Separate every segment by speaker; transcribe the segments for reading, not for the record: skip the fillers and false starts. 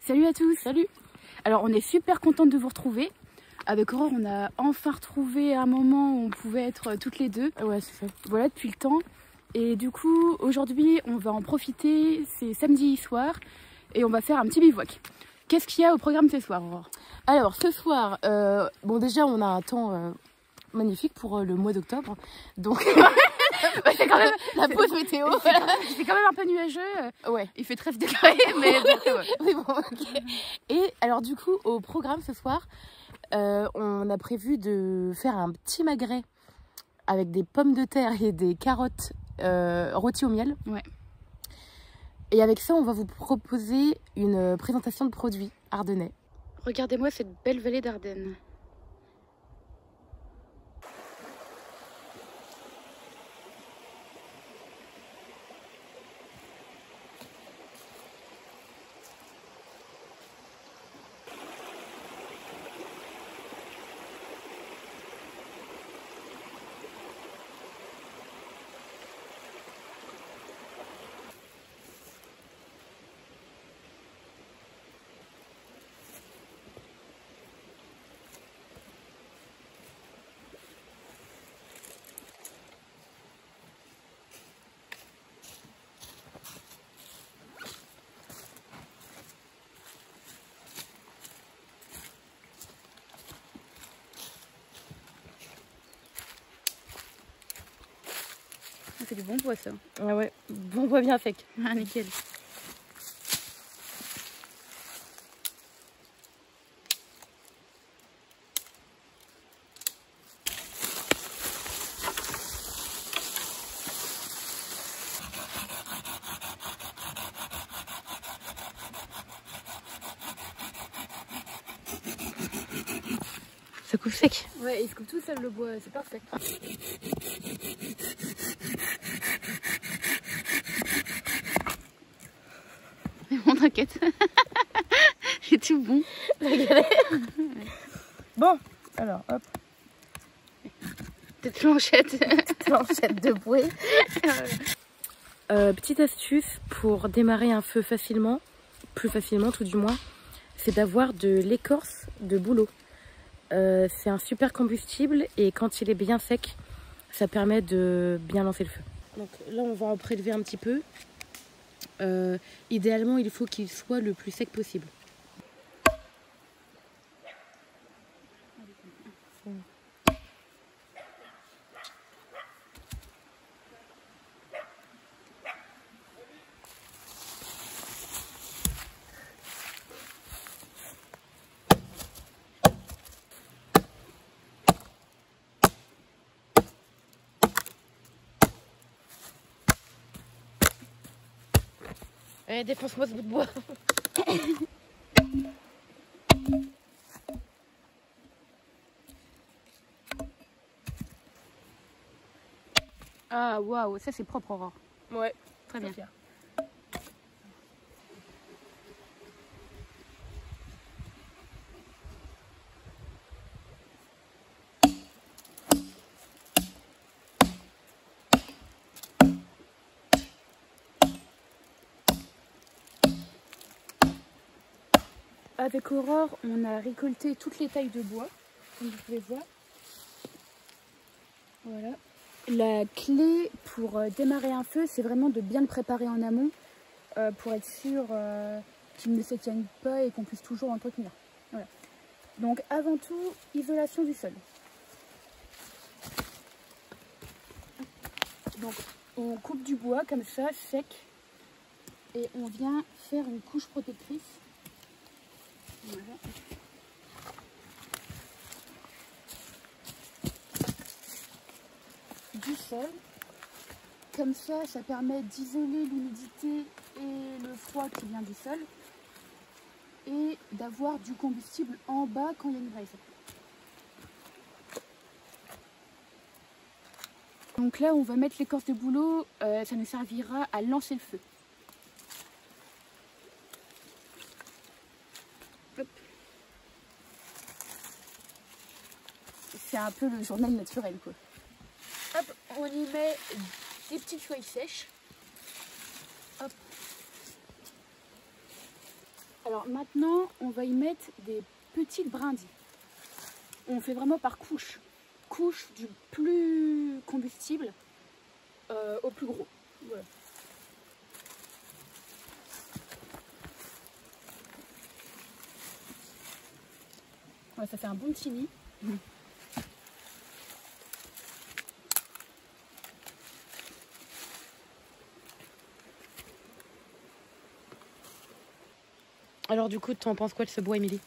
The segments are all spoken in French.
Speaker 1: Salut à tous.
Speaker 2: Salut.
Speaker 1: Alors on est super contente de vous retrouver. Avec Aurore, on a enfin retrouvé un moment où on pouvait être toutes les deux.
Speaker 2: Ouais, c'est ça.
Speaker 1: Voilà, depuis le temps. Et du coup, aujourd'hui, on va en profiter. C'est samedi soir et on va faire un petit bivouac. Qu'est-ce qu'il y a au programme ce soir, Aurore?
Speaker 2: Alors, ce soir, bon déjà, on a un temps magnifique pour le mois d'octobre. Donc,
Speaker 1: Ouais, c'est quand même
Speaker 2: la pause météo.
Speaker 1: c'est quand même un peu nuageux.
Speaker 2: Ouais.
Speaker 1: Il fait 13 degrés, mais bon, ça va.
Speaker 2: Oui, bon, ok. Et alors, du coup, au programme ce soir, on a prévu de faire un petit magret avec des pommes de terre et des carottes rôties au miel.
Speaker 1: Ouais.
Speaker 2: Et avec ça, on va vous proposer une présentation de produits ardennais.
Speaker 1: Regardez-moi cette belle vallée d'Ardennes. C'est du bon bois, ça.
Speaker 2: Ah ouais, bon bois bien sec.
Speaker 1: Ah, nickel.
Speaker 2: Ça coupe sec.
Speaker 1: Ouais, il se coupe tout seul le bois, c'est parfait. Mais bon, t'inquiète. J'ai tout bon.
Speaker 2: Bon, alors, hop.
Speaker 1: Petite planchette.
Speaker 2: Planchette de bouée. Petite astuce pour démarrer un feu facilement, plus facilement tout du moins, c'est d'avoir de l'écorce de bouleau. C'est un super combustible et quand il est bien sec, ça permet de bien lancer le feu. Donc là, on va en prélever un petit peu. Idéalement, il faut qu'il soit le plus sec possible. Défonce-moi ce bout de bois.
Speaker 1: Ah, waouh, ça c'est propre, Aurore.
Speaker 2: Ouais,
Speaker 1: Très bien.
Speaker 2: fière.
Speaker 1: Avec Aurore, on a récolté toutes les tailles de bois, comme vous pouvez voir. Voilà. La clé pour démarrer un feu, c'est vraiment de bien le préparer en amont pour être sûr qu'il ne s'éteigne pas et qu'on puisse toujours l'entretenir. Voilà. Donc avant tout, isolation du sol. Donc on coupe du bois comme ça, sec, et on vient faire une couche protectrice. Voilà. Du sol. Comme ça permet d'isoler l'humidité et le froid qui vient du sol et d'avoir du combustible en bas quand il y a une braise. Donc là, on va mettre l'écorce de bouleau, ça nous servira à lancer le feu. Hop. C'est un peu le journal naturel, quoi. Hop, on y met des petites feuilles sèches. Hop.
Speaker 2: On
Speaker 1: Alors maintenant, on va y mettre des petites brindilles. On fait vraiment par couche. Couche du plus combustible au plus gros. Voilà. Voilà, ça fait un bon petit nid.
Speaker 2: Alors du coup, tu en penses quoi de ce bois, Émilie?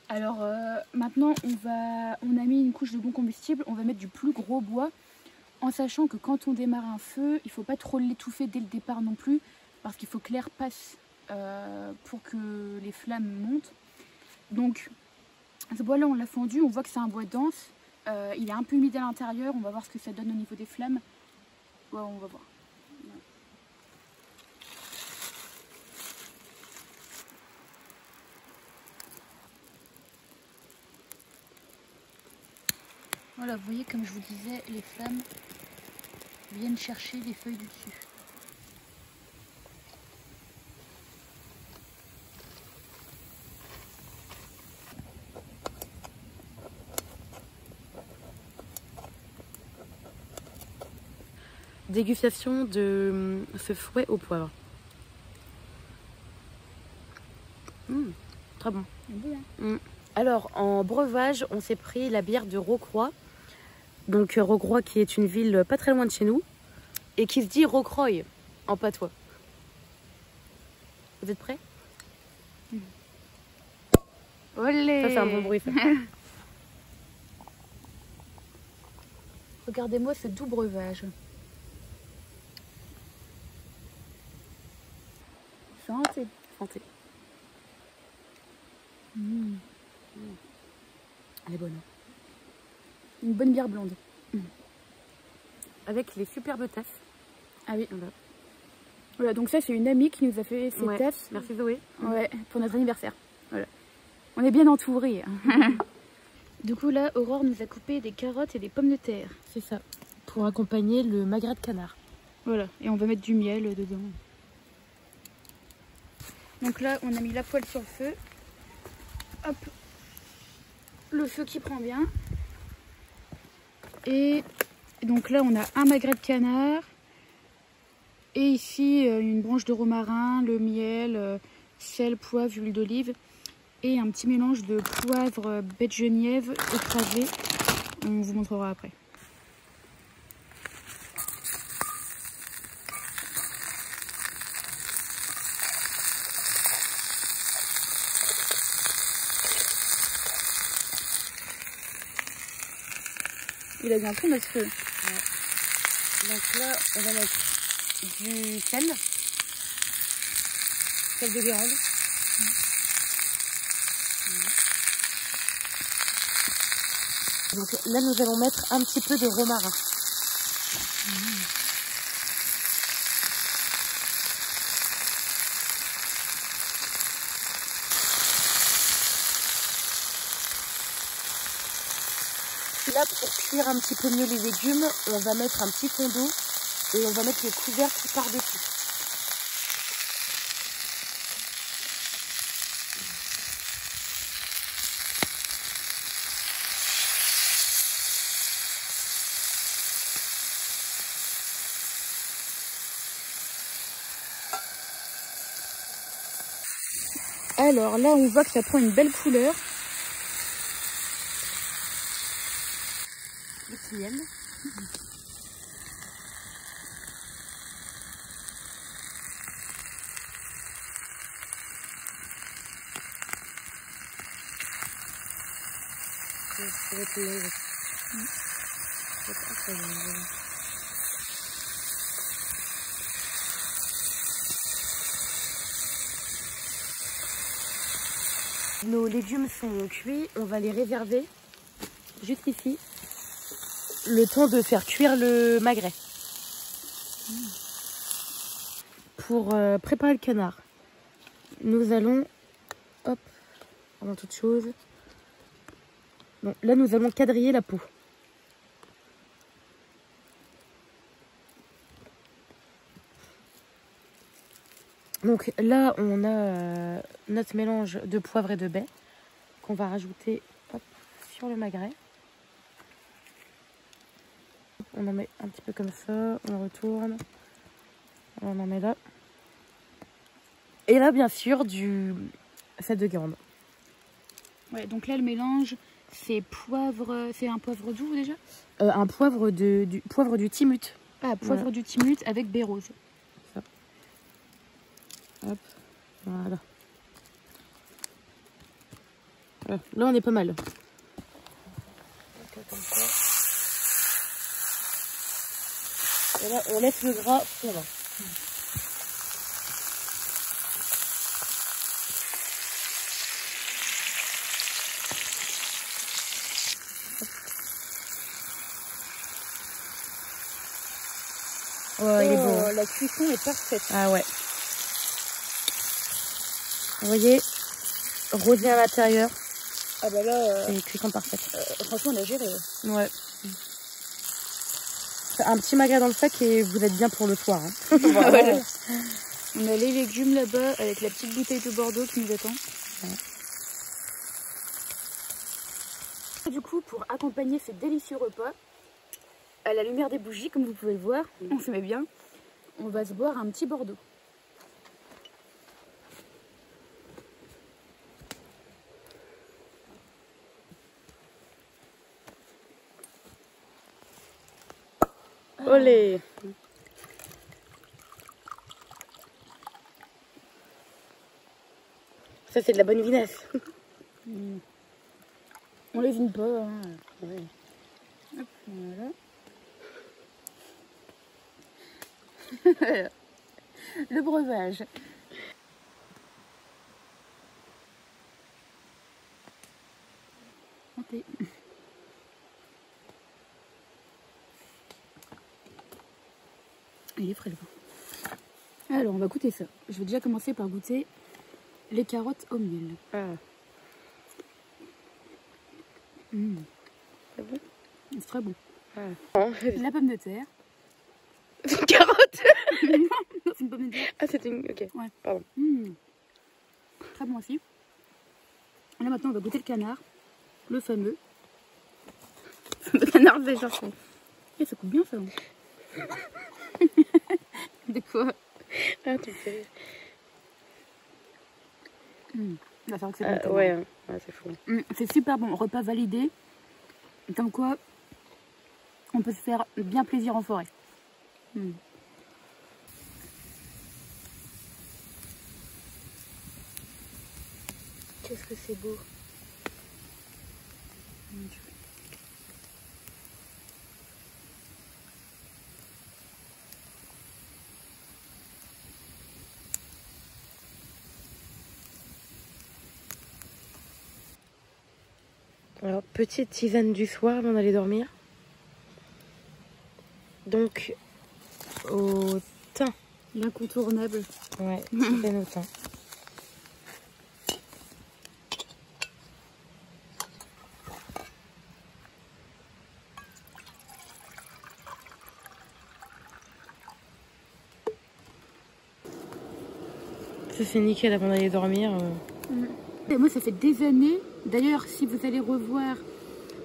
Speaker 1: Alors maintenant, on a mis une couche de bon combustible, on va mettre du plus gros bois, en sachant que quand on démarre un feu, il ne faut pas trop l'étouffer dès le départ non plus, parce qu'il faut que l'air passe pour que les flammes montent. Donc ce bois-là, on l'a fendu, on voit que c'est un bois dense, il est un peu humide à l'intérieur, on va voir ce que ça donne au niveau des flammes. Ouais, on va voir. Voilà, vous voyez, comme je vous disais, les flammes viennent chercher les feuilles du dessus.
Speaker 2: Dégustation de ce fouet au poivre. Très bon. Alors, en breuvage, on s'est pris la bière de Rocroi. Donc, Rocroi qui est une ville pas très loin de chez nous. Et qui se dit Rocroi en patois. Vous êtes prêts?
Speaker 1: Olé!
Speaker 2: Ça, c'est un bon bruit, ça.
Speaker 1: Regardez-moi ce doux breuvage. Santé.
Speaker 2: Santé. Elle est bonne.
Speaker 1: Une bonne bière blonde.
Speaker 2: Avec les superbes tasses.
Speaker 1: Ah oui. Voilà, donc ça c'est une amie qui nous a fait ces tasses.
Speaker 2: Merci Zoé.
Speaker 1: Ouais, pour notre anniversaire. Voilà. On est bien entourés. Du coup là, Aurore nous a coupé des carottes et des pommes de terre.
Speaker 2: C'est ça. Pour accompagner le magret de canard.
Speaker 1: Voilà, et on va mettre du miel dedans. Donc là, on a mis la poêle sur le feu. Hop. Le feu qui prend bien. Et donc là, on a un magret de canard. Et ici, une branche de romarin, le miel, sel, poivre, huile d'olive. Et un petit mélange de poivre, baie de genièvre écrasé. On vous montrera après. Il a bien pris notre feu.
Speaker 2: Ouais. Donc là, on va mettre du sel. Sel de Guérande. Donc là, nous allons mettre un petit peu de romarin. Là, pour cuire un petit peu mieux les légumes, on va mettre un petit fond d'eau et on va mettre le couvercle par-dessus.
Speaker 1: Alors là, on voit que ça prend une belle couleur.
Speaker 2: Le petit miel. Ça va être long. Nos légumes sont cuits, on va les réserver juste ici, le temps de faire cuire le magret. Pour préparer le canard, nous allons, hop, avant toute chose, bon, là nous allons quadriller la peau. Donc là, on a notre mélange de poivre et de baie qu'on va rajouter hop, sur le magret. On en met un petit peu comme ça, on retourne, on en met là. Et là, bien sûr, du sel de Guérande.
Speaker 1: Ouais, donc là, le mélange, c'est poivre, c'est un poivre doux déjà?
Speaker 2: Un poivre du poivre du Timut.
Speaker 1: Ah, poivre du Timut avec baie rose.
Speaker 2: Ça. Hop, voilà. Voilà. Là, on est pas mal. Comme ça. Et là, on laisse le gras fondre. Oh, il est bon.
Speaker 1: La cuisson est parfaite.
Speaker 2: Ah ouais. Vous voyez, rosé à l'intérieur.
Speaker 1: Ah bah là,
Speaker 2: c'est cuisson parfaite.
Speaker 1: Franchement, on a géré.
Speaker 2: Ouais. Un petit magret dans le sac et vous êtes bien pour le soir. Hein.
Speaker 1: Voilà. On a les légumes là-bas avec la petite bouteille de Bordeaux qui nous attend. Ouais. Du coup, pour accompagner ce délicieux repas, à la lumière des bougies, comme vous pouvez le voir, on se met bien, on va se boire un petit Bordeaux.
Speaker 2: Olé! Ça, c'est de la bonne vinasse.
Speaker 1: On lésine pas. Hein. Ouais. Hop, voilà. Le breuvage. Santé. Il est frais le vin. Alors, on va goûter ça. Je vais déjà commencer par goûter les carottes au miel.
Speaker 2: Ah.
Speaker 1: C'est bon? C'est très bon.
Speaker 2: Ah.
Speaker 1: La pomme de terre.
Speaker 2: C'est une carotte?
Speaker 1: Non, c'est une pomme de terre.
Speaker 2: Ah, c'est une... Ok,
Speaker 1: ouais.
Speaker 2: Pardon.
Speaker 1: Très bon aussi. Là, maintenant, on va goûter le canard. Le fameux.
Speaker 2: Le canard des chansons.
Speaker 1: Et ça coupe bien, ça. De quoi?
Speaker 2: Ah, tu me fais rire.
Speaker 1: On va faire que c'est bon.
Speaker 2: Ouais, c'est fou.
Speaker 1: C'est super bon. Repas validé. Comme quoi, on peut se faire bien plaisir en forêt.
Speaker 2: Qu'est-ce que c'est beau. Alors, petite tisane du soir avant d'aller dormir. Donc, au thym.
Speaker 1: L'incontournable.
Speaker 2: Ouais, tisane au thym. Ça c'est nickel avant d'aller dormir.
Speaker 1: Et moi, ça fait des années. D'ailleurs, si vous allez revoir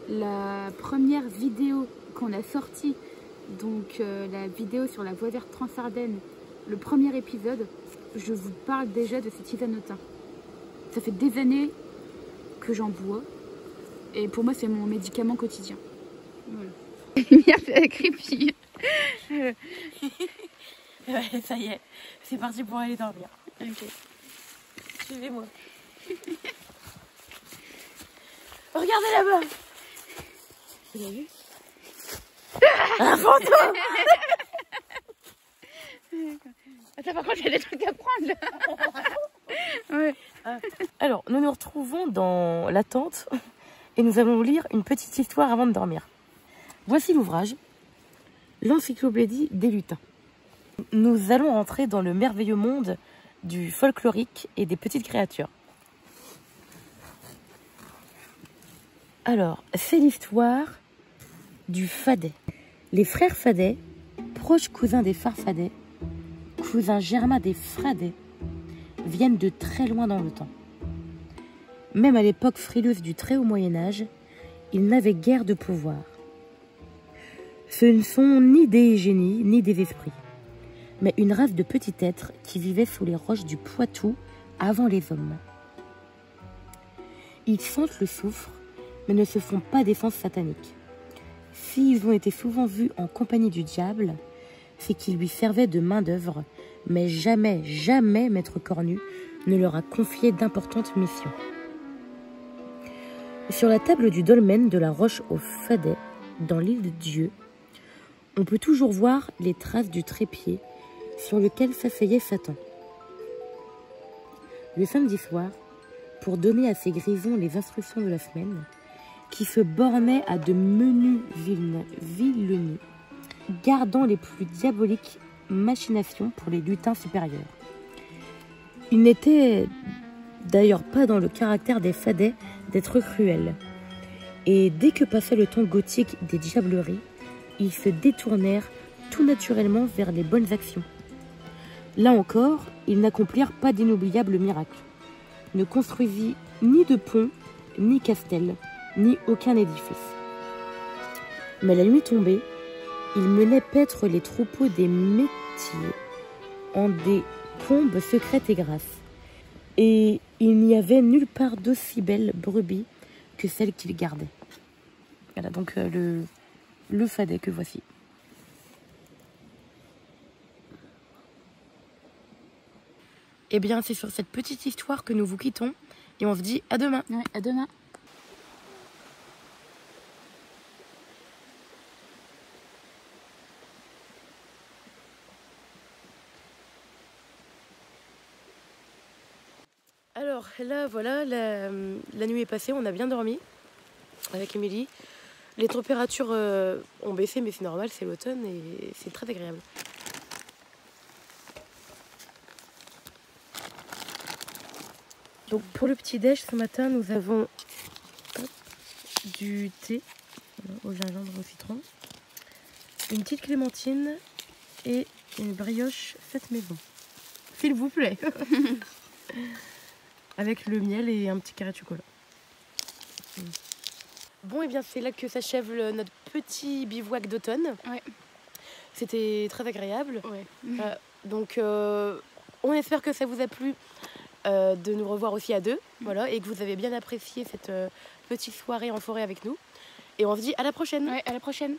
Speaker 1: la première vidéo qu'on a sortie, donc la vidéo sur la voie verte Transardennes, le premier épisode, je vous parle déjà de ces tisanes au thym. Ça fait des années que j'en bois. Et pour moi, c'est mon médicament quotidien. Voilà. C'est creepy.
Speaker 2: Ouais, ça y est. C'est parti pour aller dormir. Ok. Suivez-moi. Regardez là-bas. Vous l'avez vu? Un fantôme.
Speaker 1: Attends, par contre, il y a des trucs à prendre là. Ouais.
Speaker 2: Alors, nous nous retrouvons dans la tente et nous allons lire une petite histoire avant de dormir. Voici l'ouvrage, l'encyclopédie des lutins. Nous allons entrer dans le merveilleux monde du folklorique et des petites créatures. Alors, c'est l'histoire du Fadet. Les frères Fadet, proches cousins des Farfadets, cousins germains des Fradets, viennent de très loin dans le temps. Même à l'époque frileuse du très haut Moyen-Âge, ils n'avaient guère de pouvoir. Ce ne sont ni des génies, ni des esprits, mais une race de petits êtres qui vivaient sous les roches du Poitou avant les hommes. Ils sentent le soufre, mais ne se font pas défense satanique. S'ils ont été souvent vus en compagnie du diable, c'est qu'ils lui servaient de main-d'œuvre, mais jamais, jamais Maître Cornu ne leur a confié d'importantes missions. Sur la table du dolmen de la Roche au Fadet, dans l'île de Dieu, on peut toujours voir les traces du trépied sur lequel s'asseyait Satan. Le samedi soir, pour donner à ses grisons les instructions de la semaine, qui se bornaient à de menus vileniers, gardant les plus diaboliques machinations pour les lutins supérieurs. Il n'était d'ailleurs pas dans le caractère des Fadets d'être cruels, et dès que passait le temps gothique des diableries, ils se détournèrent tout naturellement vers les bonnes actions. Là encore, ils n'accomplirent pas d'inoubliables miracles, ne construisit ni de pont, ni castel, ni aucun édifice. Mais la nuit tombée, ils menaient paître les troupeaux des métiers en des combes secrètes et grasses. Et il n'y avait nulle part d'aussi belles brebis que celles qu'ils gardaient. Voilà donc le Fadet que voici. Eh bien, c'est sur cette petite histoire que nous vous quittons et on se dit à demain.
Speaker 1: Ouais, à demain.
Speaker 2: Alors là, voilà, la nuit est passée, on a bien dormi avec Émilie. Les températures ont baissé, mais c'est normal, c'est l'automne et c'est très agréable. Donc pour le petit déj ce matin, nous avons du thé au gingembre au citron, une petite clémentine et une brioche faite maison. S'il vous plaît. Avec le miel et un petit carré de chocolat. Bon, et bien c'est là que s'achève notre petit bivouac d'automne.
Speaker 1: Ouais.
Speaker 2: C'était très agréable.
Speaker 1: Ouais.
Speaker 2: Donc on espère que ça vous a plu de nous revoir aussi à deux. Voilà, et que vous avez bien apprécié cette petite soirée en forêt avec nous. Et on se dit à la prochaine.
Speaker 1: Ouais, à la prochaine.